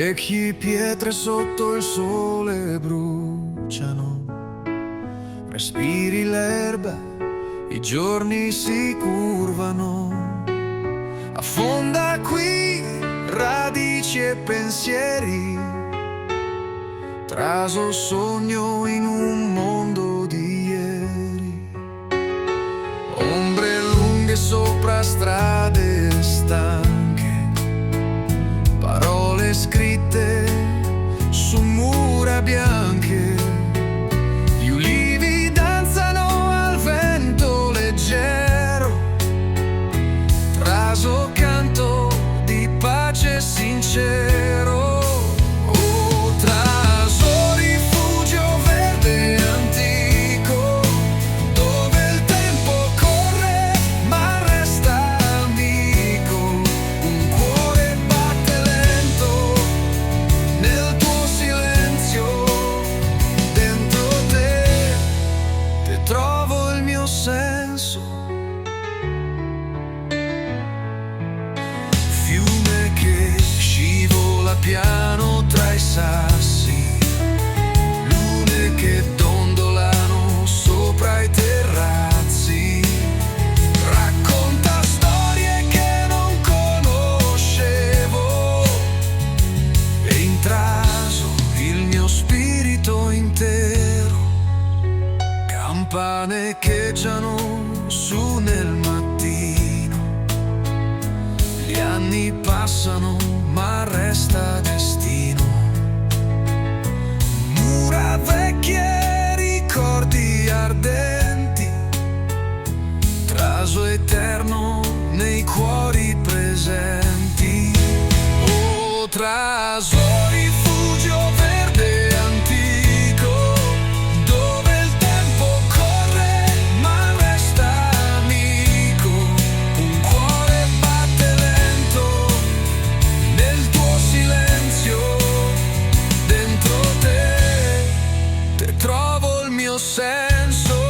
Vecchie pietre sotto il sole bruciano, respiri l'erba, i giorni si curvano. Affonda qui radici e pensieri, traso sogno in un mondo di ieri. Ombre lunghe sopra strade stanche, parole scritte su mura bianche. Gli ulivi danzano al vento leggero, traso canto di pace sincero. Oh, traso rifugio verde antico, dove il tempo corre ma resta amico. Un cuore batte lento nel tuo silenzio, dentro te trovo il mio senso. Fiume che scivola piano tra i sassi, lune che dondolano sopra i terrazzi. Racconta storie che non conoscevo e intraso il mio spirito intero. Campane echeggiano su nel mattino, gli anni passano ma resta destino. Mura vecchie, ricordi ardenti, traso eterno nei cuori presenti. Oh, traso rifugio verde antico, dove il tempo corre ma resta amico. Un cuore batte lento nel tuo silenzio, dentro te trovo il mio senso.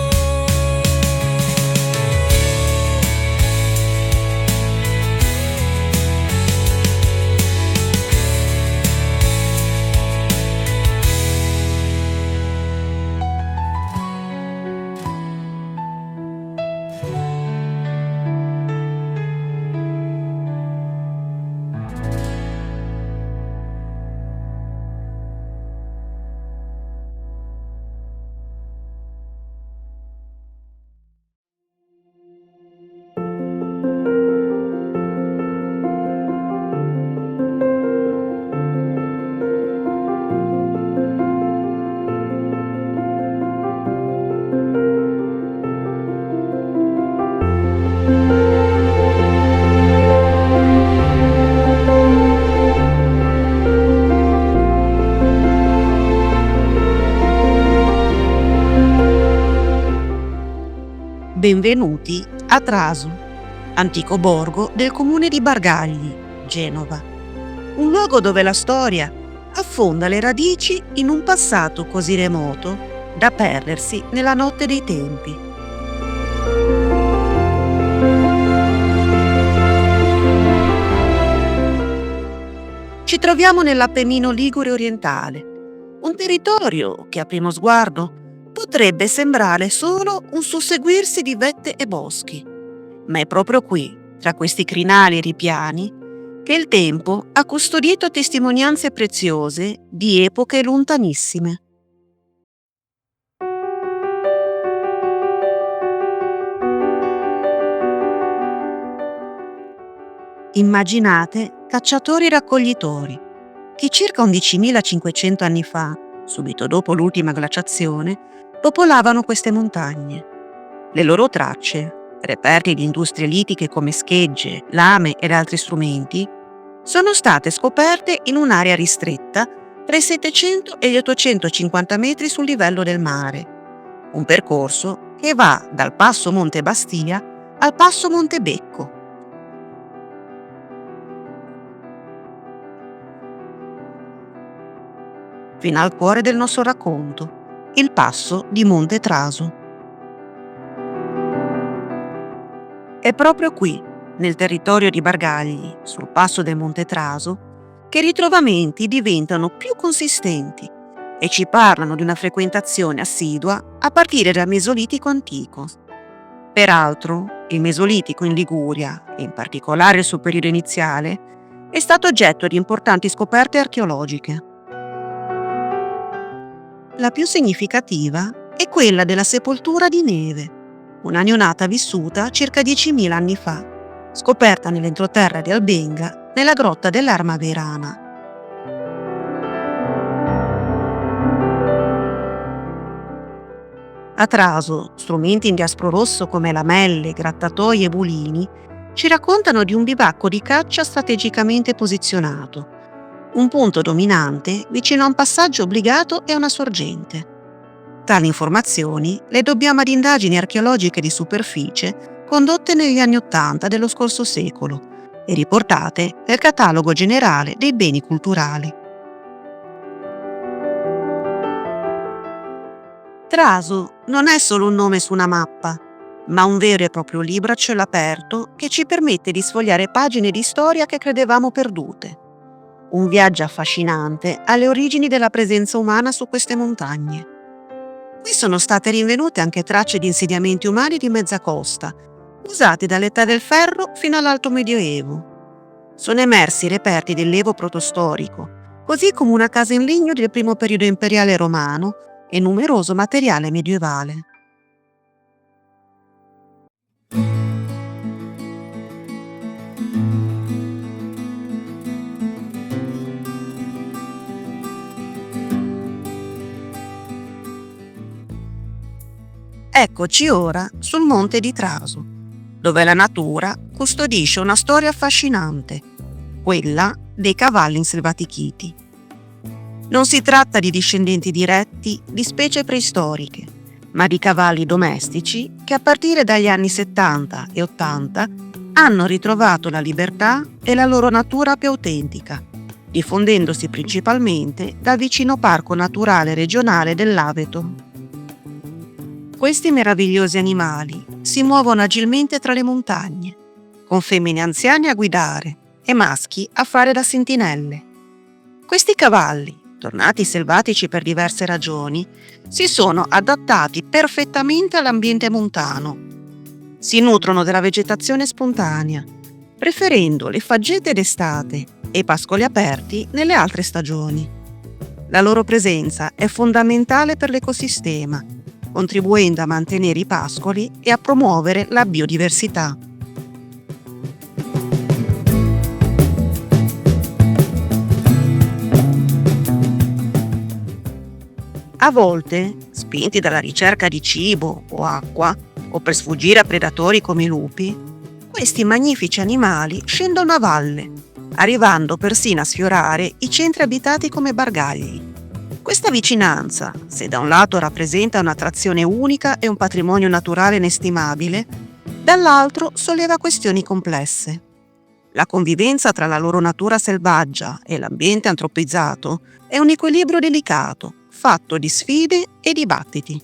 Benvenuti a Traso, antico borgo del comune di Bargagli, Genova. Un luogo dove la storia affonda le radici in un passato così remoto da perdersi nella notte dei tempi. Ci troviamo nell'Appennino Ligure orientale, un territorio che a primo sguardo potrebbe sembrare solo un susseguirsi di vette e boschi, ma è proprio qui, tra questi crinali e ripiani, che il tempo ha custodito testimonianze preziose di epoche lontanissime. Immaginate cacciatori-raccoglitori che circa 11.500 anni fa, subito dopo l'ultima glaciazione, popolavano queste montagne. Le loro tracce, reperti di industrie litiche come schegge, lame ed altri strumenti, sono state scoperte in un'area ristretta tra i 700 e gli 850 metri sul livello del mare, un percorso che va dal passo Monte Bastia al passo Monte Becco. Fino al cuore del nostro racconto, il passo di Monte Traso. È proprio qui, nel territorio di Bargagli, sul passo del Monte Traso, che i ritrovamenti diventano più consistenti e ci parlano di una frequentazione assidua a partire dal Mesolitico antico. Peraltro, il Mesolitico in Liguria, e in particolare il suo periodo iniziale, è stato oggetto di importanti scoperte archeologiche. La più significativa è quella della sepoltura di Neve, una neonata vissuta circa 10.000 anni fa, scoperta nell'entroterra di Albenga, nella grotta dell'Arma Verana. A Traso, strumenti in diaspro rosso come lamelle, grattatoi e bulini ci raccontano di un bivacco di caccia strategicamente posizionato, un punto dominante vicino a un passaggio obbligato e a una sorgente. Tali informazioni le dobbiamo ad indagini archeologiche di superficie condotte negli anni '80 dello scorso secolo e riportate nel Catalogo generale dei beni culturali. Traso non è solo un nome su una mappa, ma un vero e proprio libro a cielo aperto che ci permette di sfogliare pagine di storia che credevamo perdute. Un viaggio affascinante alle origini della presenza umana su queste montagne. Qui sono state rinvenute anche tracce di insediamenti umani di mezza costa, usati dall'età del ferro fino all'Alto Medioevo. Sono emersi reperti dell'Evo protostorico, così come una casa in legno del primo periodo imperiale romano e numeroso materiale medievale. Eccoci ora sul monte di Traso, dove la natura custodisce una storia affascinante, quella dei cavalli inselvatichiti. Non si tratta di discendenti diretti di specie preistoriche, ma di cavalli domestici che a partire dagli anni 70 e 80 hanno ritrovato la libertà e la loro natura più autentica, diffondendosi principalmente dal vicino Parco Naturale Regionale dell'Aveto. Questi meravigliosi animali si muovono agilmente tra le montagne, con femmine anziane a guidare e maschi a fare da sentinelle. Questi cavalli, tornati selvatici per diverse ragioni, si sono adattati perfettamente all'ambiente montano. Si nutrono della vegetazione spontanea, preferendo le faggete d'estate e i pascoli aperti nelle altre stagioni. La loro presenza è fondamentale per l'ecosistema, contribuendo a mantenere i pascoli e a promuovere la biodiversità. A volte, spinti dalla ricerca di cibo o acqua, o per sfuggire a predatori come i lupi, questi magnifici animali scendono a valle, arrivando persino a sfiorare i centri abitati come Bargagli. Questa vicinanza, se da un lato rappresenta un'attrazione unica e un patrimonio naturale inestimabile, dall'altro solleva questioni complesse. La convivenza tra la loro natura selvaggia e l'ambiente antropizzato è un equilibrio delicato, fatto di sfide e dibattiti.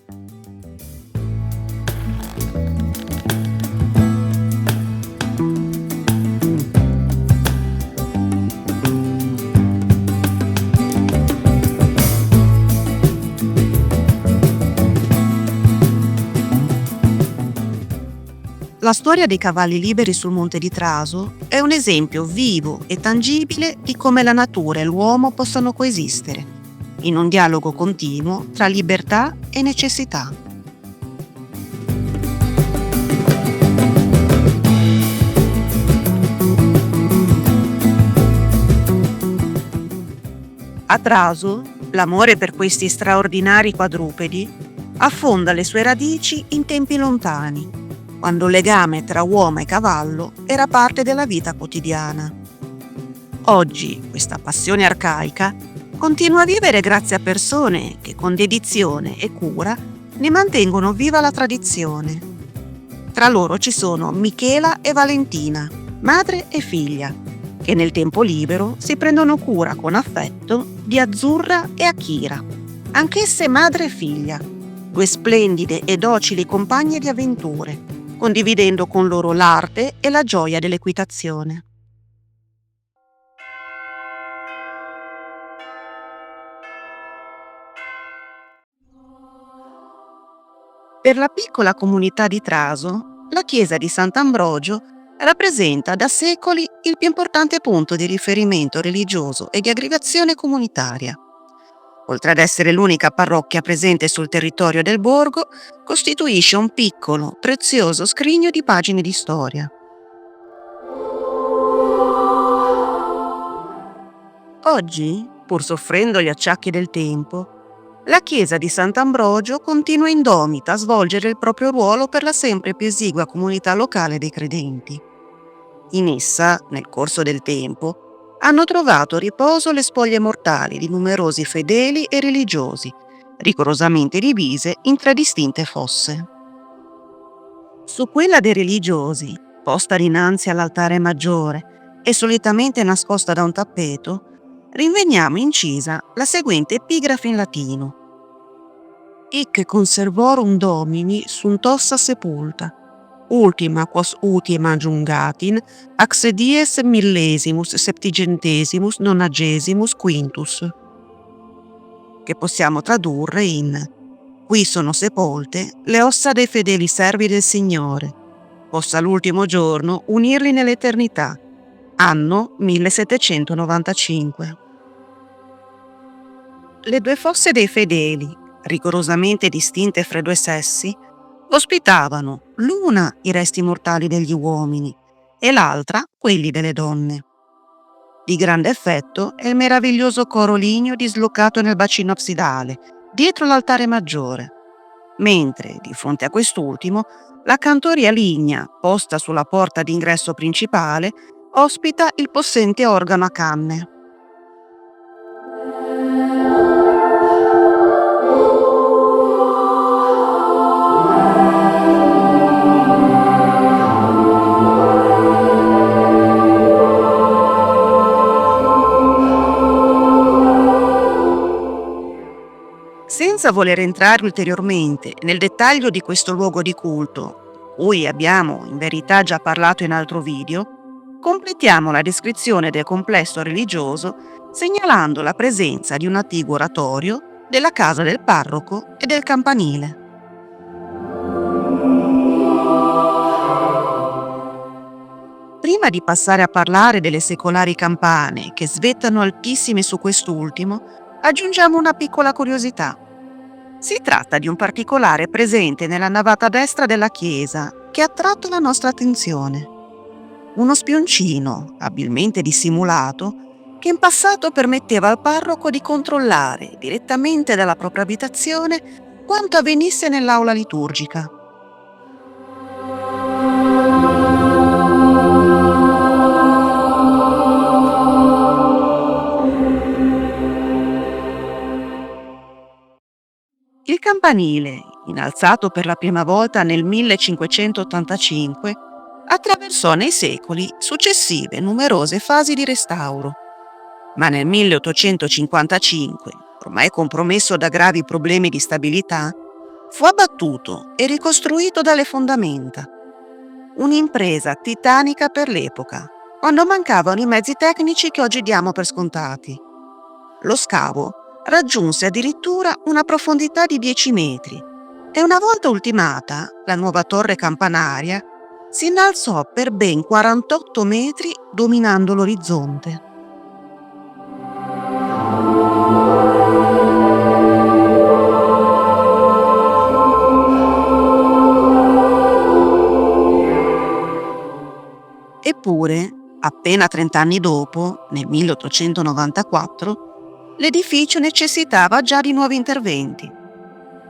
La storia dei cavalli liberi sul monte di Traso è un esempio vivo e tangibile di come la natura e l'uomo possano coesistere, in un dialogo continuo tra libertà e necessità. A Traso, l'amore per questi straordinari quadrupedi affonda le sue radici in tempi lontani, quando il legame tra uomo e cavallo era parte della vita quotidiana. Oggi questa passione arcaica continua a vivere grazie a persone che con dedizione e cura ne mantengono viva la tradizione. Tra loro ci sono Michela e Valentina, madre e figlia, che nel tempo libero si prendono cura con affetto di Azzurra e Akira, anch'esse madre e figlia, due splendide e docili compagne di avventure, condividendo con loro l'arte e la gioia dell'equitazione. Per la piccola comunità di Traso, la chiesa di Sant'Ambrogio rappresenta da secoli il più importante punto di riferimento religioso e di aggregazione comunitaria. Oltre ad essere l'unica parrocchia presente sul territorio del borgo, costituisce un piccolo, prezioso scrigno di pagine di storia. Oggi, pur soffrendo gli acciacchi del tempo, la chiesa di Sant'Ambrogio continua indomita a svolgere il proprio ruolo per la sempre più esigua comunità locale dei credenti. In essa, nel corso del tempo, hanno trovato riposo le spoglie mortali di numerosi fedeli e religiosi, rigorosamente divise in tre distinte fosse. Su quella dei religiosi, posta dinanzi all'altare maggiore e solitamente nascosta da un tappeto, rinveniamo incisa la seguente epigrafe in latino: Hic conservorum Domini sunt ossa sepulta, ultima quos ultima giungatin, ac dies millesimus septigentesimus nonagesimus quintus, che possiamo tradurre in: qui sono sepolte le ossa dei fedeli servi del Signore, possa l'ultimo giorno unirli nell'eternità, anno 1795. Le due fosse dei fedeli, rigorosamente distinte fra i due sessi, ospitavano l'una i resti mortali degli uomini e l'altra quelli delle donne. Di grande effetto è il meraviglioso coro ligneo dislocato nel bacino absidale, dietro l'altare maggiore, mentre, di fronte a quest'ultimo, la cantoria lignea, posta sulla porta d'ingresso principale, ospita il possente organo a canne. Senza voler entrare ulteriormente nel dettaglio di questo luogo di culto, cui abbiamo in verità già parlato in altro video, completiamo la descrizione del complesso religioso segnalando la presenza di un attiguo oratorio, della casa del parroco e del campanile. Prima di passare a parlare delle secolari campane che svettano altissime su quest'ultimo, aggiungiamo una piccola curiosità. Si tratta di un particolare presente nella navata destra della chiesa che ha attratto la nostra attenzione. Uno spioncino, abilmente dissimulato, che in passato permetteva al parroco di controllare direttamente dalla propria abitazione quanto avvenisse nell'aula liturgica. Il campanile, innalzato per la prima volta nel 1585, attraversò nei secoli successive numerose fasi di restauro, ma nel 1855, ormai compromesso da gravi problemi di stabilità, fu abbattuto e ricostruito dalle fondamenta. Un'impresa titanica per l'epoca, quando mancavano i mezzi tecnici che oggi diamo per scontati. Lo scavo raggiunse addirittura una profondità di 10 metri e una volta ultimata, la nuova torre campanaria si innalzò per ben 48 metri dominando l'orizzonte. Eppure, appena 30 anni dopo, nel 1894, l'edificio necessitava già di nuovi interventi.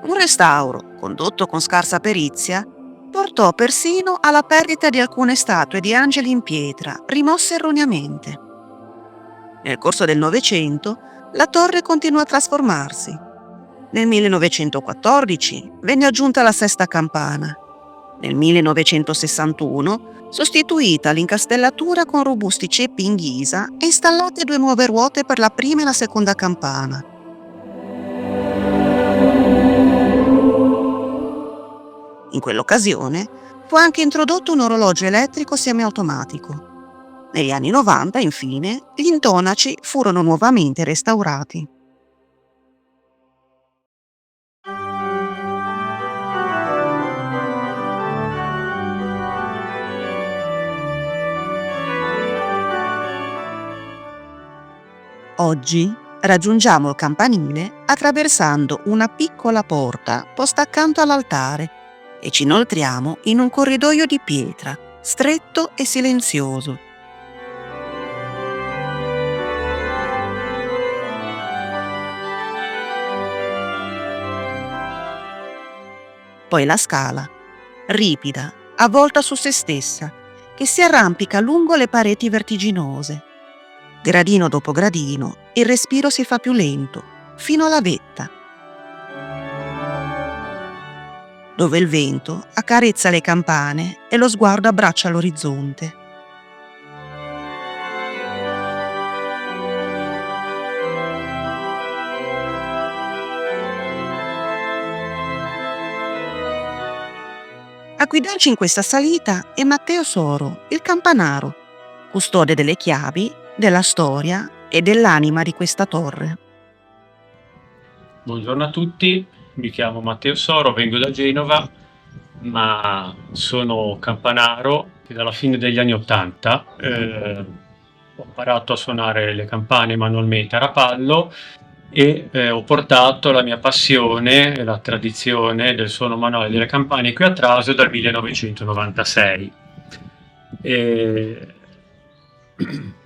Un restauro, condotto con scarsa perizia, portò persino alla perdita di alcune statue di angeli in pietra, rimosse erroneamente. Nel corso del Novecento, la torre continuò a trasformarsi. Nel 1914 venne aggiunta la sesta campana. Nel 1961 sostituita l'incastellatura con robusti ceppi in ghisa e installate 2 nuove ruote per la prima e la seconda campana. In quell'occasione fu anche introdotto un orologio elettrico semiautomatico. Negli anni 90, infine, gli intonaci furono nuovamente restaurati. Oggi raggiungiamo il campanile attraversando una piccola porta posta accanto all'altare e ci inoltriamo in un corridoio di pietra, stretto e silenzioso. Poi la scala, ripida, avvolta su se stessa, che si arrampica lungo le pareti vertiginose. Gradino dopo gradino, il respiro si fa più lento, fino alla vetta, dove il vento accarezza le campane e lo sguardo abbraccia l'orizzonte. A guidarci in questa salita è Matteo Soro, il campanaro, custode delle chiavi, della storia e dell'anima di questa torre. Buongiorno a tutti, mi chiamo Matteo Soro, vengo da Genova, ma sono campanaro che dalla fine degli anni '80 ho imparato a suonare le campane manualmente a Rapallo e ho portato la mia passione e la tradizione del suono manuale delle campane qui a Traso dal 1996.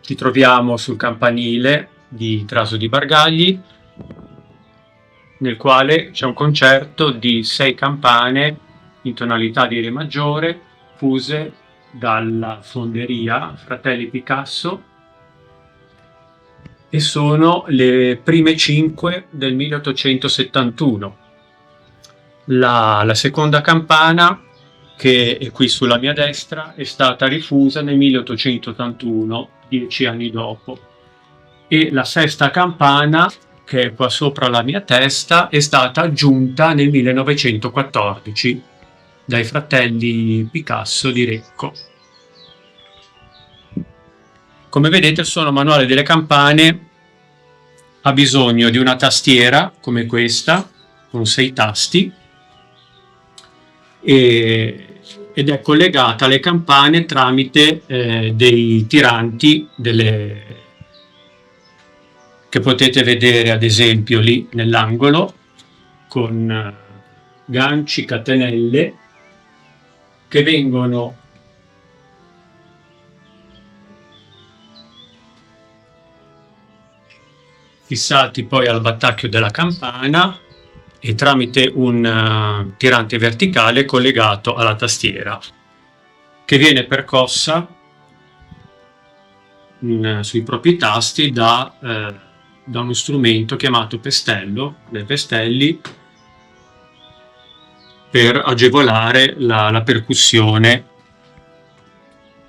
Ci troviamo sul campanile di Traso di Bargagli, nel quale c'è un concerto di 6 campane in tonalità di Re maggiore, fuse dalla fonderia Fratelli Picasso, e sono le prime 5 del 1871. La seconda campana, che è qui sulla mia destra, è stata rifusa nel 1881, 10 anni dopo. E la sesta campana, che è qua sopra la mia testa, è stata aggiunta nel 1914 dai fratelli Picasso di Recco. Come vedete, il suono manuale delle campane ha bisogno di una tastiera come questa, con 6 tasti, ed è collegata alle campane tramite dei tiranti che potete vedere ad esempio lì nell'angolo, con ganci, catenelle, che vengono fissati poi al battacchio della campana e tramite un tirante verticale collegato alla tastiera, che viene percossa sui propri tasti da uno strumento chiamato pestello, dei pestelli, per agevolare la percussione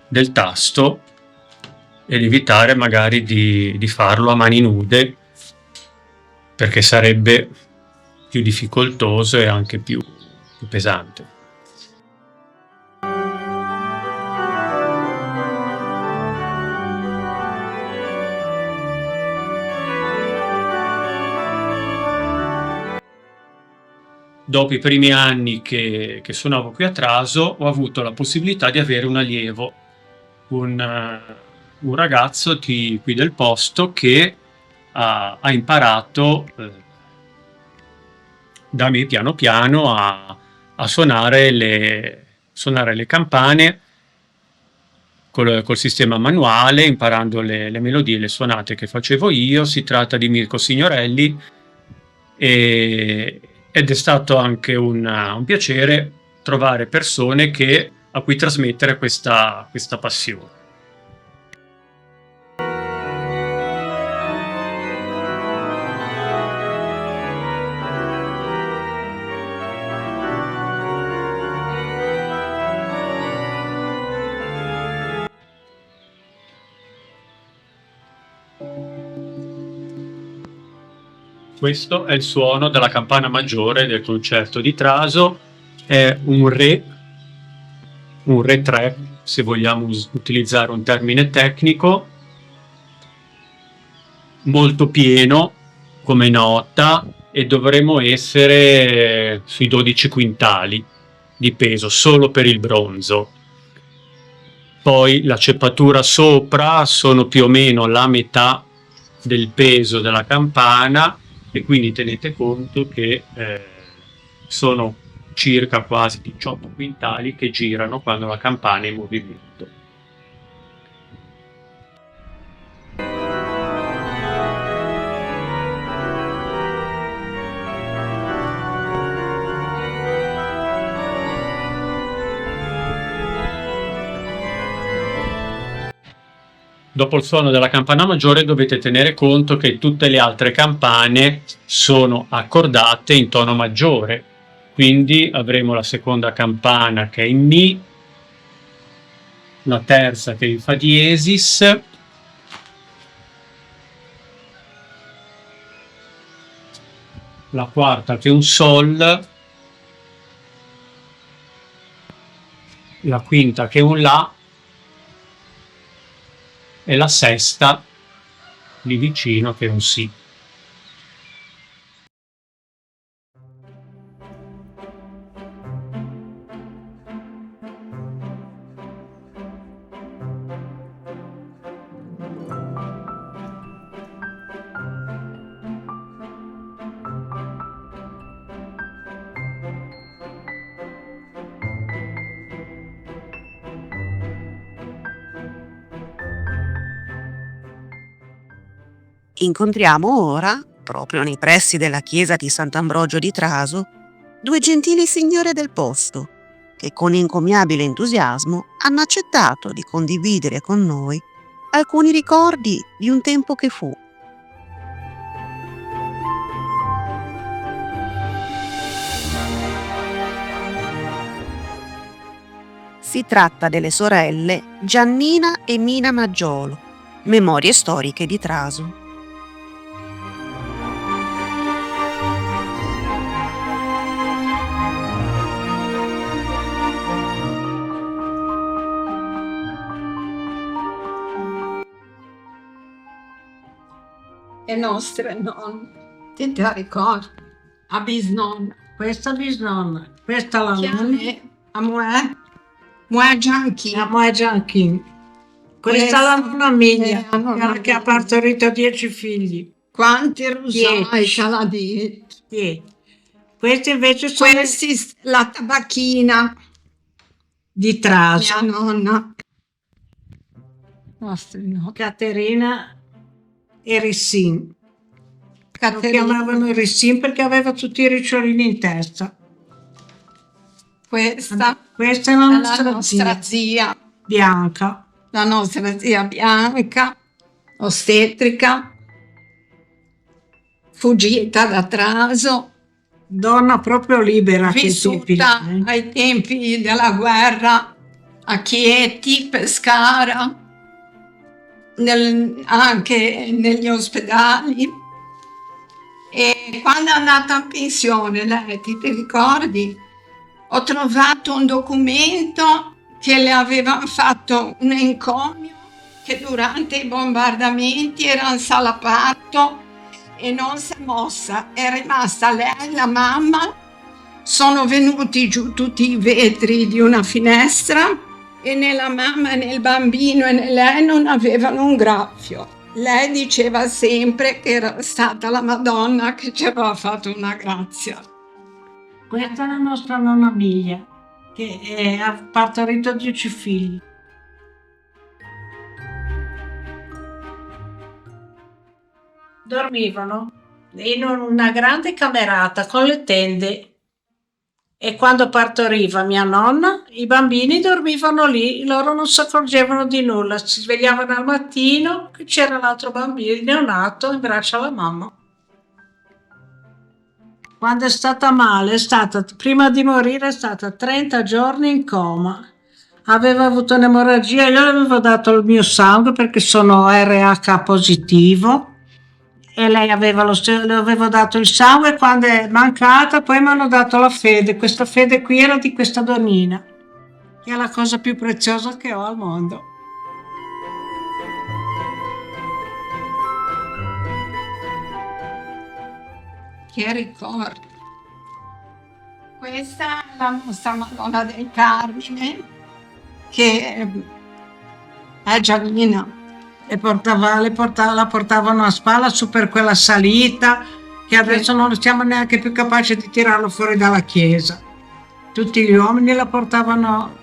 del tasto ed evitare magari di farlo a mani nude, perché sarebbe più difficoltoso e anche più pesante. Dopo i primi anni che suonavo qui a Traso, ho avuto la possibilità di avere un allievo, un ragazzo qui del posto che ha imparato da me piano piano a suonare le campane col sistema manuale, imparando le melodie e le suonate che facevo io. Si tratta di Mirko Signorelli, ed è stato anche un piacere trovare persone a cui trasmettere questa passione. Questo è il suono della campana maggiore del concerto di Traso, è un Re 3, se vogliamo utilizzare un termine tecnico, molto pieno come nota, e dovremo essere sui 12 quintali di peso solo per il bronzo. Poi la ceppatura sopra sono più o meno la metà del peso della campana, e quindi tenete conto che sono circa quasi 18 quintali che girano quando la campana è in movimento. Dopo il suono della campana maggiore dovete tenere conto che tutte le altre campane sono accordate in tono maggiore, quindi avremo la seconda campana che è in Mi, la terza che è in Fa diesis, la quarta che è un Sol, la quinta che è un La, e la sesta lì vicino che è un Si. Incontriamo ora, proprio nei pressi della chiesa di Sant'Ambrogio di Traso, due gentili signore del posto che con encomiabile entusiasmo hanno accettato di condividere con noi alcuni ricordi di un tempo che fu. Si tratta delle sorelle Giannina e Mina Maggiolo, memorie storiche di Traso. Le nostre nonne, ti te la ricordi? A bisnonna, Questa bisnonna, questa la che a nonna, me, a Moe Gianchi. la Moe Gianchin. Questa Questa la nonna Miglia, è la nonna quella che ha Miglia. partorito 10 figli. Quanti rusai 10. che l'ha detto. Sì. Questi invece sono Questi, la tabacchina, di mia Traso. nonna. Nostri nonni. Caterina e Rissin. Lo Caterina, chiamavano Rissin perché aveva tutti i ricciolini in testa. questa Questa è la è la nostra nostra zia, zia, Bianca. la nostra zia Bianca, ostetrica, fuggita da Traso, Donna proprio libera a quei tempi. vissuta ai tempi della guerra a Chieti, Pescara, anche negli ospedali. E quando è andata in pensione, lei, ti ricordi? Ho trovato un documento che le avevano fatto un encomio che durante i bombardamenti era in salapato e non si è mossa. È rimasta lei, la mamma, sono venuti giù tutti i vetri di una finestra e né la mamma né il bambino e né lei non avevano un graffio. Lei diceva sempre che era stata la Madonna che ci aveva fatto una grazia. Questa è la nostra nonna Miglia, che ha partorito 10 figli. Dormivano in una grande camerata con le tende e quando partoriva mia nonna, i bambini dormivano lì, loro non si accorgevano di nulla, si svegliavano al mattino che c'era l'altro bambino neonato in braccio alla mamma. Quando è stata male, prima di morire, è stata 30 giorni in coma. Aveva avuto un'emorragia, io le avevo dato il mio sangue perché sono RH positivo e lei le avevo dato il sangue quando è mancata, poi mi hanno dato la fede. Questa fede qui era di questa donnina, che è la cosa più preziosa che ho al mondo. Che ricordo. Questa è la nostra Madonna del Carmine, che è Giannina. la portavano a spalla su per quella salita che adesso non siamo neanche più capaci di tirarlo fuori dalla chiesa. Tutti gli uomini la portavano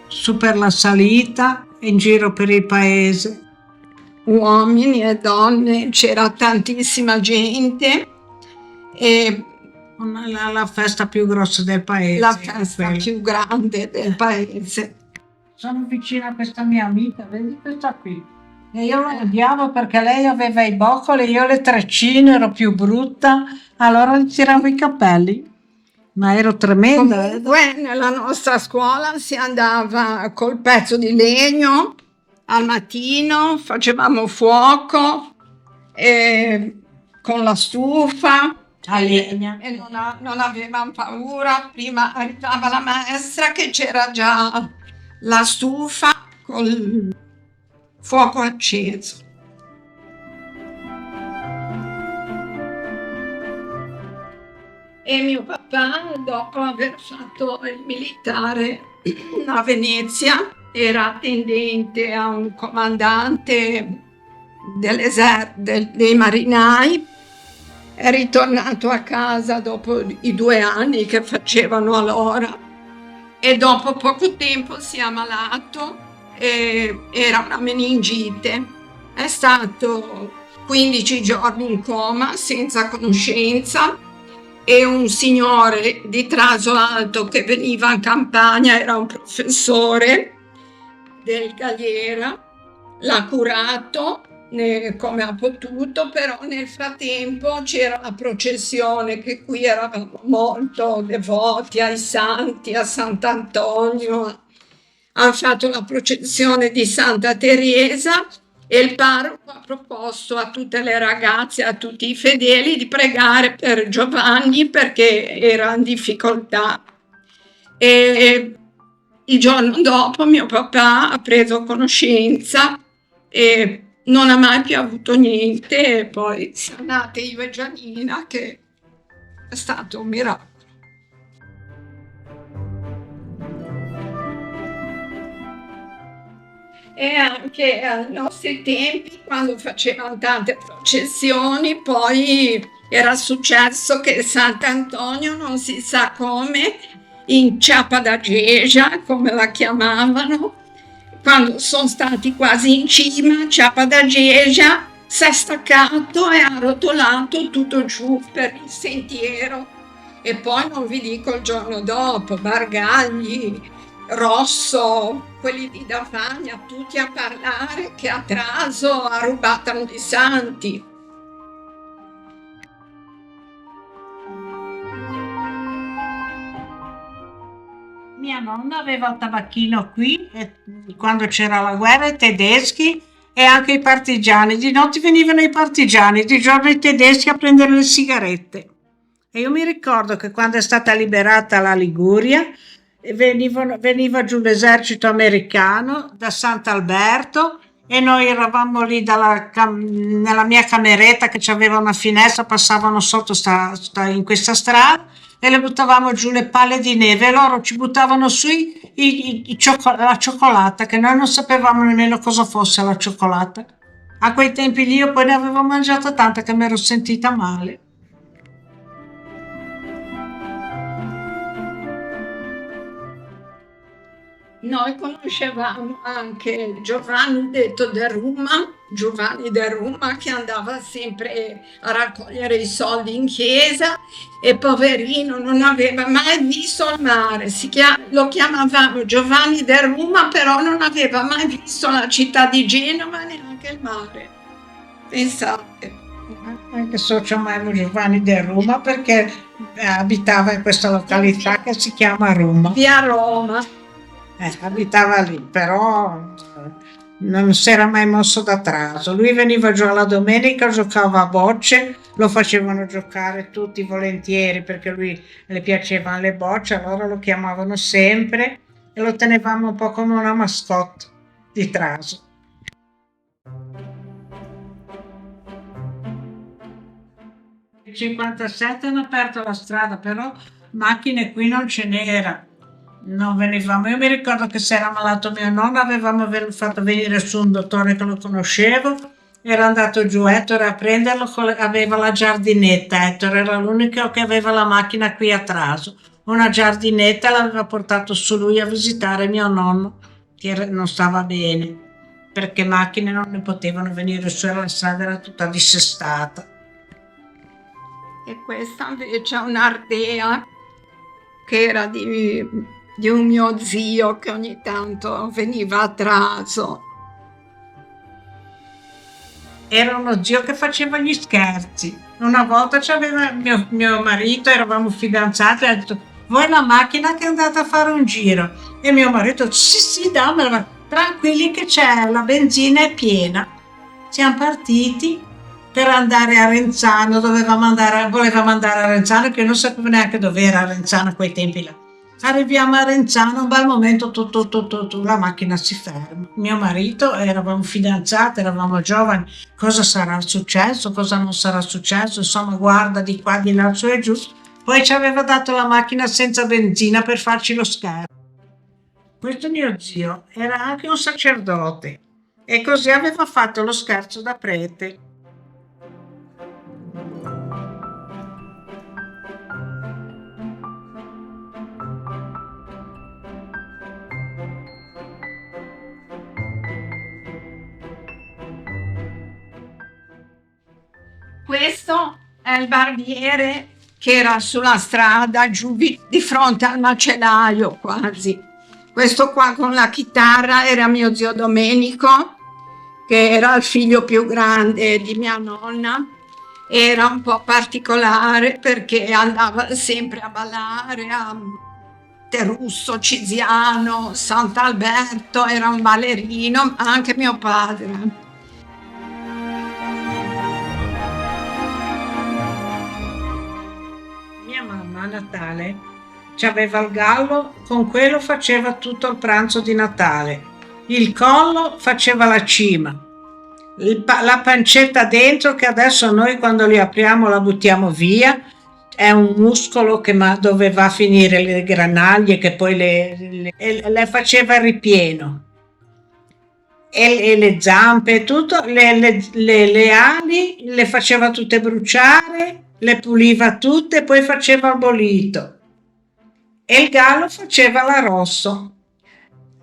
su per la salita in giro per il paese. Uomini e donne, c'era tantissima gente e La festa più grossa del paese. la festa quella. più grande del paese. Sono vicina a questa mia amica, vedi questa qui. E io la odiavo perché lei aveva i boccoli, io le treccine, ero più brutta, allora le tiravo i capelli. Ma ero tremenda. Comunque nella nostra scuola si andava col pezzo di legno al mattino, facevamo fuoco con la stufa A legna. e non avevamo paura. Prima arrivava la maestra che c'era già la stufa col fuoco acceso. E mio papà, dopo aver fatto il militare a Venezia, era attendente a un comandante dei marinai, è ritornato a casa dopo i 2 anni che facevano allora e dopo poco tempo si è ammalato e era una meningite. È stato 15 giorni in coma senza conoscenza e un signore di Traso Alto che veniva in campagna, era un professore del Galliera, l'ha curato come ha potuto, però nel frattempo c'era la processione, che qui eravamo molto devoti ai santi, a Sant'Antonio. Hanno fatto la processione di Santa Teresa e il parroco ha proposto a tutte le ragazze, a tutti i fedeli di pregare per Giovanni perché era in difficoltà. E il giorno dopo mio papà ha preso conoscenza e non ha mai più avuto niente e poi siamo nate io e Gianina, che è stato un miracolo. E anche ai nostri tempi, quando facevano tante processioni, poi era successo che Sant'Antonio, non si sa come, in Ciapa da Gegia, come la chiamavano, quando sono stati quasi in cima, Ciapa da Gegia, si è staccato e ha rotolato tutto giù per il sentiero. E poi non vi dico il giorno dopo, Bargagli, Rosso, quelli di Davagna, tutti a parlare che a Traso ha rubato i santi. Mia nonna aveva il tabacchino qui e quando c'era la guerra i tedeschi e anche i partigiani. Di notte venivano i partigiani, di giorno i tedeschi a prendere le sigarette. E io mi ricordo che quando è stata liberata la Liguria veniva giù l'esercito americano da Sant'Alberto e noi eravamo lì nella mia cameretta che aveva una finestra, passavano sotto in questa strada e le buttavamo giù le palle di neve e loro ci buttavano su la cioccolata, che noi non sapevamo nemmeno cosa fosse la cioccolata. A quei tempi lì io poi ne avevo mangiata tanta che mi ero sentita male. Noi conoscevamo anche Giovanni detto De Ruma che andava sempre a raccogliere i soldi in chiesa e poverino non aveva mai visto il mare. Lo chiamavamo Giovanni De Ruma, però non aveva mai visto la città di Genova, neanche il mare. Pensate. Anche se lo chiamavamo Giovanni De Roma perché abitava in questa località che si chiama Roma. Via Roma. Abitava lì, però non si era mai mosso da Traso. Lui veniva giù alla domenica, giocava a bocce, lo facevano giocare tutti volentieri perché lui le piacevano le bocce, allora lo chiamavano sempre e lo tenevamo un po' come una mascotte di Traso. Nel 57 hanno aperto la strada, però macchine qui non ce n'era. non venivamo. Io mi ricordo che se era malato mio nonno avevamo fatto venire su un dottore che lo conoscevo, era andato giù, Ettore a prenderlo, aveva la giardinetta, Ettore era l'unico che aveva la macchina qui a Traso, una giardinetta, l'aveva portato su lui a visitare mio nonno che non stava bene, perché macchine non ne potevano venire su, la strada era tutta dissestata. E questa invece è un'ardea che era di un mio zio che ogni tanto veniva a Traso. Era uno zio che faceva gli scherzi. Una volta c'aveva mio marito, eravamo fidanzati, ha detto: vuoi la macchina che è andata a fare un giro? E mio marito: sì, dammela, tranquilli che c'è, la benzina è piena. Siamo partiti per andare a Renzano, volevamo andare a Renzano, che non sapevo neanche dove era Renzano a quei tempi là. Arriviamo a Renzano, un bel momento, la macchina si ferma. Mio marito, eravamo fidanzati, eravamo giovani, cosa sarà successo, cosa non sarà successo, insomma guarda di qua, di là, su e giù. Poi ci aveva dato la macchina senza benzina per farci lo scherzo. Questo mio zio era anche un sacerdote e così aveva fatto lo scherzo da prete. Questo è il barbiere che era sulla strada giù di fronte al macellaio quasi. Questo qua con la chitarra era mio zio Domenico, che era il figlio più grande di mia nonna. Era un po' particolare perché andava sempre a ballare a Terusso, Ciziano, Sant'Alberto, era un ballerino, anche mio padre. A Natale c'aveva il gallo, con quello faceva tutto il pranzo di Natale, il collo faceva la cima, la pancetta dentro che adesso noi quando li apriamo la buttiamo via, è un muscolo che dove va a finire le granaglie che poi le faceva il ripieno, e le zampe, tutto, le ali le faceva tutte bruciare, le puliva tutte e poi faceva il bollito, e il gallo faceva l'arrosto.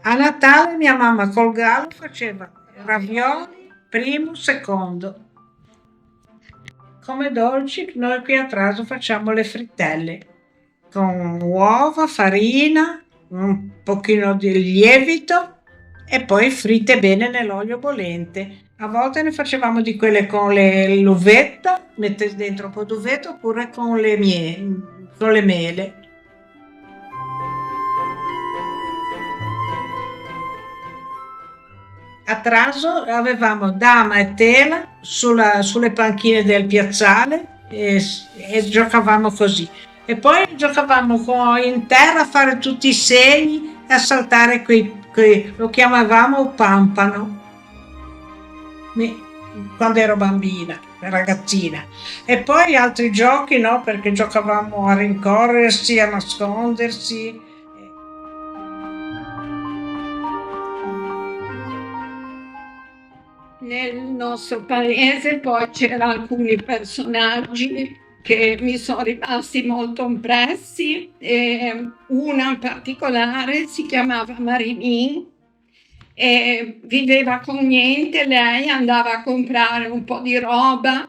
A Natale mia mamma col gallo faceva ravioli primo, secondo. Come dolci noi qui a Traso facciamo le frittelle con uova, farina, un pochino di lievito e poi fritte bene nell'olio bollente. A volte ne facevamo di quelle con l'uvetta, mettete dentro un po' d'uvetta, oppure con le mele. A Traso avevamo dama e tela sulle panchine del piazzale e giocavamo così. E poi giocavamo in terra a fare tutti i segni e a saltare lo chiamavamo pampano. Quando ero bambina, ragazzina. E poi altri giochi, no? Perché giocavamo a rincorrersi, a nascondersi. Nel nostro paese poi c'erano alcuni personaggi che mi sono rimasti molto impressi, e una in particolare si chiamava Marimin e viveva con niente. Lei andava a comprare un po' di roba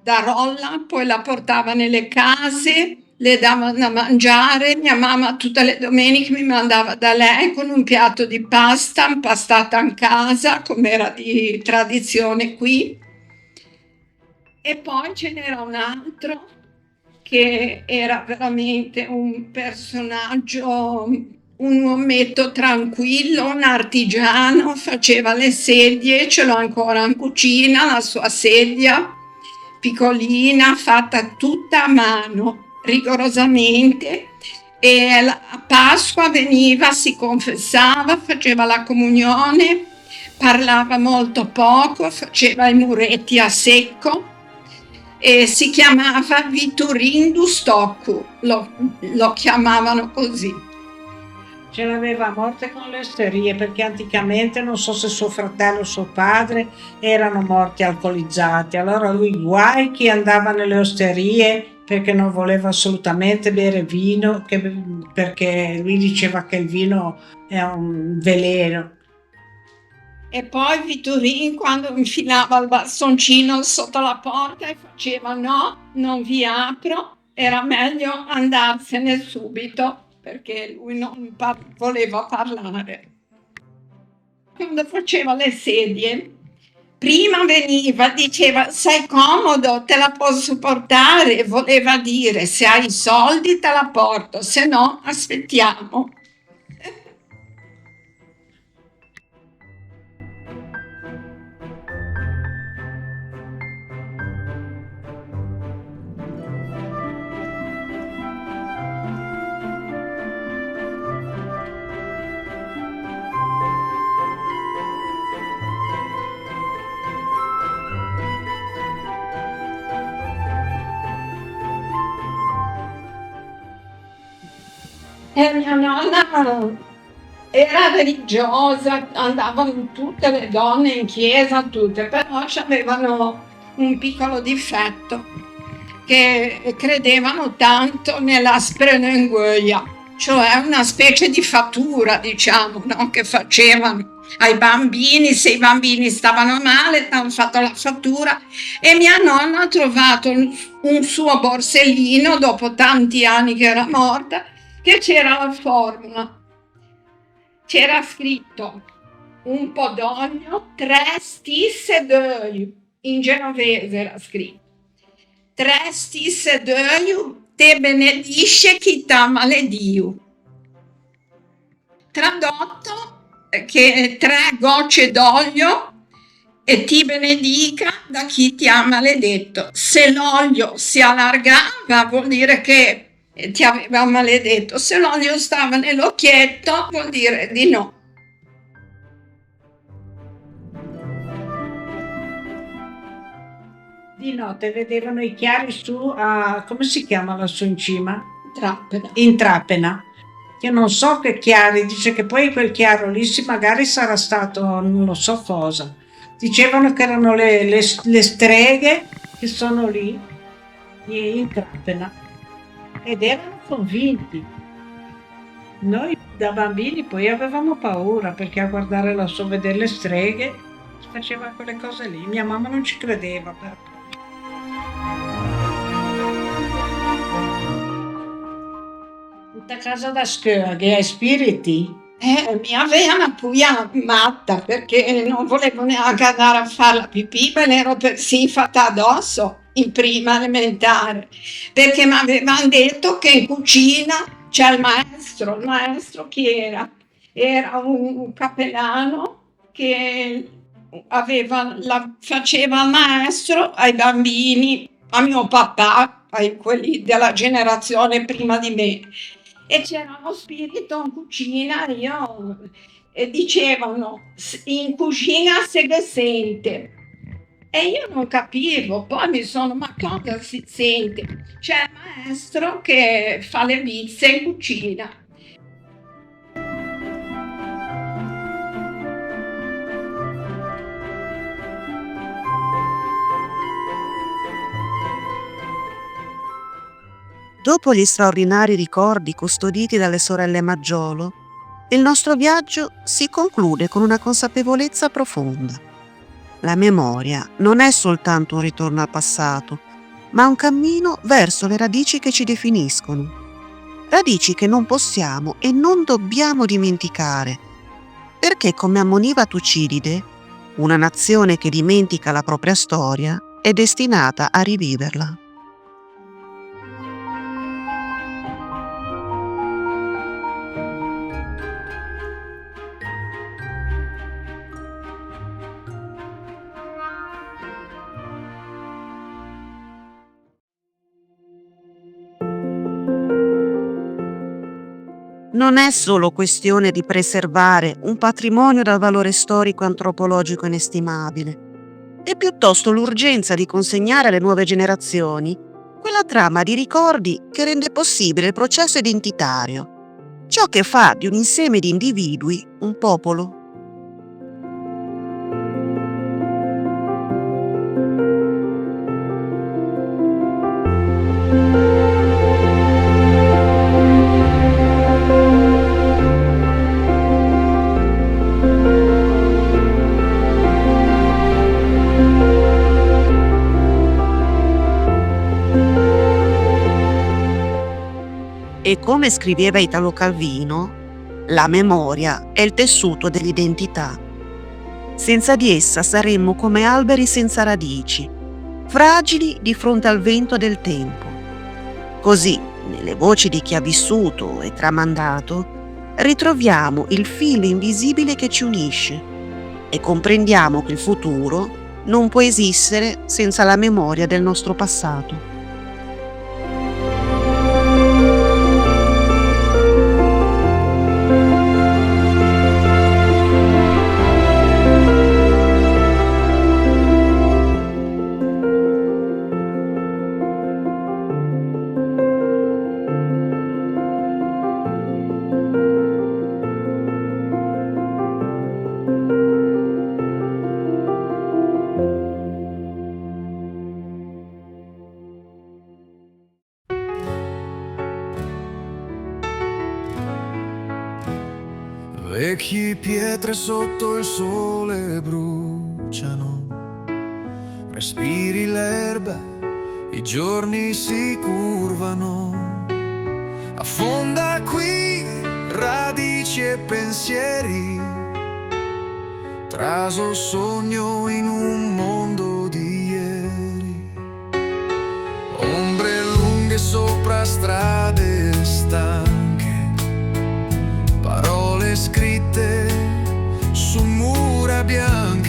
da Rolla, poi la portava nelle case, le dava da mangiare. Mia mamma tutte le domeniche mi mandava da lei con un piatto di pasta impastata in casa, come era di tradizione qui. E poi ce n'era un altro che era veramente un personaggio, un uometto tranquillo, un artigiano, faceva le sedie, ce l'ho ancora in cucina, la sua sedia piccolina, fatta tutta a mano, rigorosamente. E a Pasqua veniva, si confessava, faceva la comunione, parlava molto poco, faceva i muretti a secco e si chiamava Viturin du Stocco, lo chiamavano così. Ce l'aveva a morte con le osterie perché anticamente non so se suo fratello o suo padre erano morti alcolizzati. Allora lui guai chi andava nelle osterie perché non voleva assolutamente bere vino perché lui diceva che il vino è un veleno. E poi Viturin quando infilava il bastoncino sotto la porta e faceva no, non vi apro, era meglio andarsene subito perché lui non voleva parlare. Quando faceva le sedie, prima veniva, diceva sei comodo, te la posso portare, voleva dire se hai i soldi te la porto, se no aspettiamo. E mia nonna era religiosa, andavano tutte le donne in chiesa, tutte, però avevano un piccolo difetto, che credevano tanto nella sprenenguia, cioè una specie di fattura, diciamo, no? Che facevano ai bambini, se i bambini stavano male, hanno fatto la fattura e mia nonna ha trovato un suo borsellino dopo tanti anni che era morta, che c'era la formula, c'era scritto un po' d'olio, 3 stisse d'olio, in genovese era scritto, 3 stisse d'olio te benedisce chi t'ha maledio. Tradotto che 3 gocce d'olio e ti benedica da chi ti ha maledetto. Se l'olio si allargava vuol dire che ti aveva maledetto, se l'olio stava nell'occhietto vuol dire di no. Di notte vedevano i chiari su a, come si chiama lassù in cima? Trappena. In Trappena. Io non so che chiari, dice che poi quel chiaro lì magari sarà stato non lo so cosa. Dicevano che erano le streghe che sono lì in Trappena ed erano convinti. Noi da bambini poi avevamo paura perché a guardare lassù, vedere le streghe, faceva quelle cose lì. Mia mamma non ci credeva però. Tutta casa da Schöa, che hai spiriti? Mi avevano poi matta perché non volevo neanche andare a fare la pipì, me l'ero persino fatta addosso in prima elementare, perché mi avevano detto che in cucina c'è il maestro chi era? Era un cappellano che faceva il maestro ai bambini, a mio papà, ai quelli della generazione prima di me. E c'era uno spirito in cucina, e dicevano in cucina se che sente. E io non capivo, poi mi sono, ma cosa si sente? C'è il maestro che fa le bizze in cucina. Dopo gli straordinari ricordi custoditi dalle sorelle Maggiolo, il nostro viaggio si conclude con una consapevolezza profonda. La memoria non è soltanto un ritorno al passato, ma un cammino verso le radici che ci definiscono. Radici che non possiamo e non dobbiamo dimenticare, perché come ammoniva Tucidide, una nazione che dimentica la propria storia è destinata a riviverla. Non è solo questione di preservare un patrimonio dal valore storico e antropologico inestimabile, è piuttosto l'urgenza di consegnare alle nuove generazioni quella trama di ricordi che rende possibile il processo identitario, ciò che fa di un insieme di individui un popolo. E come scriveva Italo Calvino, la memoria è il tessuto dell'identità. Senza di essa saremmo come alberi senza radici, fragili di fronte al vento del tempo. Così, nelle voci di chi ha vissuto e tramandato, ritroviamo il filo invisibile che ci unisce e comprendiamo che il futuro non può esistere senza la memoria del nostro passato. Vecchie pietre sotto il sole bruciano, respiri l'erba, i giorni si curvano, affonda qui radici e pensieri, traso sogno in un mondo di ieri, ombre lunghe sopra strade stanche, parole scritte su mura bianche.